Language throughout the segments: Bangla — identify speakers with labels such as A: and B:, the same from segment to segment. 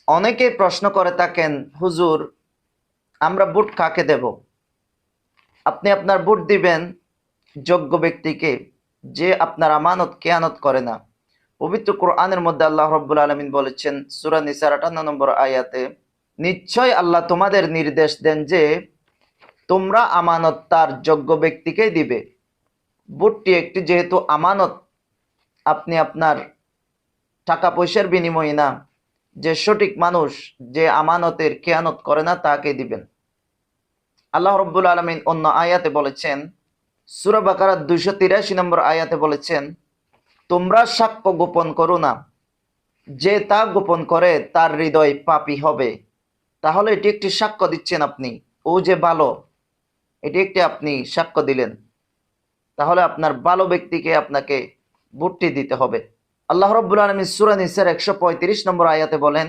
A: অনেকেই প্রশ্ন করে থাকেন, হুজুর আমরা ভোট কাকে দেব? আপনি আপনার ভোট দিবেন যোগ্য ব্যক্তিকে, যে আপনার আমানত খেয়ানত করে না। পবিত্র কোরআনের মধ্যে আল্লাহ রাব্বুল আলামিন বলেছেন সূরা নিসার 58 নম্বর আয়াতে, নিশ্চয় আল্লাহ তোমাদের নির্দেশ দেন যে তোমরা আমানত তার যোগ্য ব্যক্তিকেই দিবে। ভোটটি একটি যেহেতু আমানত, আপনি আপনার টাকা পয়সার বিনিময়ে না, যে সঠিক মানুষ, যে আমানতের খেয়ানত করে না তাকে দিবেন। আল্লাহ রাব্বুল আলামিন অন্য আয়াতে বলেছেন, সূরা বাকারা 283 নম্বর আয়াতে বলেছেন, তোমরা সাক্ষ্য গোপন করো না, যে তা গোপন করে তার হৃদয় পাপী হবে। তাহলে এটি একটি সাক্ষ্য দিচ্ছেন আপনি, ও যে ভালো, এটি একটি আপনি সাক্ষ্য দিলেন। তাহলে আপনার ভালো ব্যক্তিকে আপনাকে ভোটটি দিতে হবে। আল্লাহ রাব্বুল আলামিন সূরা নিসার 135 নম্বর আয়াতে বলেন,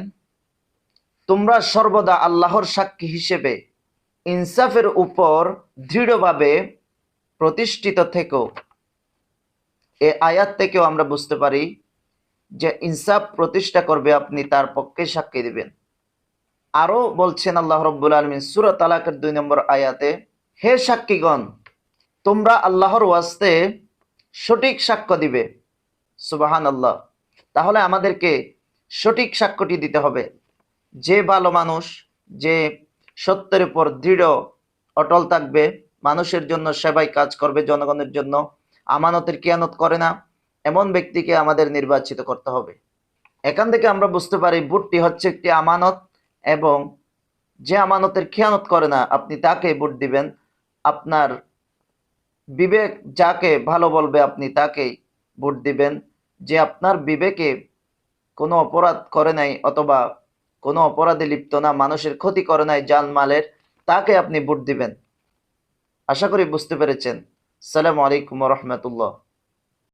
A: তোমরা সর্বদা আল্লাহর সাক্ষী হিসেবে ইনসাফের উপর দৃঢ়ভাবে প্রতিষ্ঠিত থেকো। এই আয়াত থেকেও আমরা বুঝতে পারি যে ইনসাফ প্রতিষ্ঠা করবে, আপনি তার পক্ষে সাক্ষী দিবেন। আরো বলছেন আল্লাহ রাব্বুল আলামিন সূরা তালাকের 2 নম্বর আয়াতে, হে সাক্ষীগণ, তোমরা আল্লাহর ওয়াস্তে সঠিক সাক্ষ্য দিবে। সুবহানাল্লাহ। তাহলে আমাদেরকে সঠিক সাক্ষ্যটি দিতে হবে। যে ভালো মানুষ, যে সত্যের উপর দৃঢ় অটল থাকবে, মানুষের জন্য সেবায় কাজ করবে, জনগণের জন্য আমানতের খেয়ানত করে না, এমন ব্যক্তিকে আমাদের নির্বাচিত করতে হবে। এখান থেকে আমরা বুঝতে পারি ভোটটি হচ্ছে একটি আমানত, এবং যে আমানতের খেয়ানত করে না আপনি তাকে ভোট দিবেন। আপনার বিবেক যাকে ভালো বলবে আপনি তাকেই ভোট দিবেন। যে আপনার বিবেকে কোনো অপরাধ করে নাই, অথবা কোনো অপরাধে লিপ্ত না, মানুষের ক্ষতি করে নাই জানমালের, তাকে আপনি ভোট দিবেন। আশা করি বুঝতে পেরেছেন। আসসালামু আলাইকুম ওয়া রাহমাতুল্লাহ।